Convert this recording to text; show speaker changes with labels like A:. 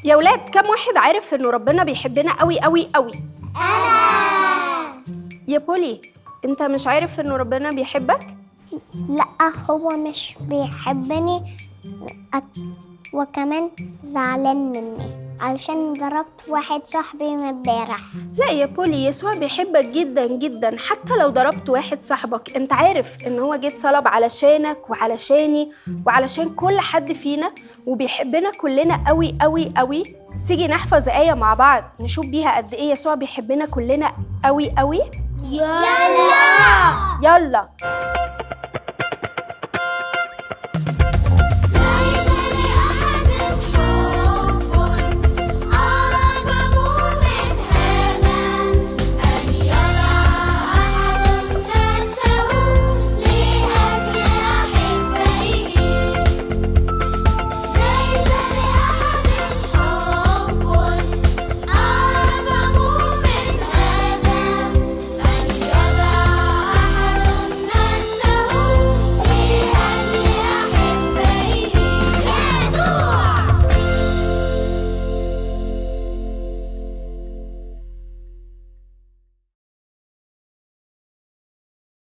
A: يا ولاد، كم واحد عارف إنه ربنا بيحبنا قوي قوي قوي؟
B: أنا.
A: يا بولي، أنت مش عارف إنه ربنا بيحبك؟
B: لأ، هو مش بيحبني وكمان زعلان مني علشان ضربت واحد صاحبي من امبارح.
A: لا يا بولي، يسوع بيحبك جدا جدا حتى لو ضربت واحد صاحبك. انت عارف ان هو جه اتصلب علشانك وعلشاني وعلشان كل حد فينا، وبيحبنا كلنا قوي قوي قوي. تيجي نحفظ آية مع بعض نشوف بيها قد ايه يسوع بيحبنا كلنا قوي قوي.
B: يلا.
A: يلا.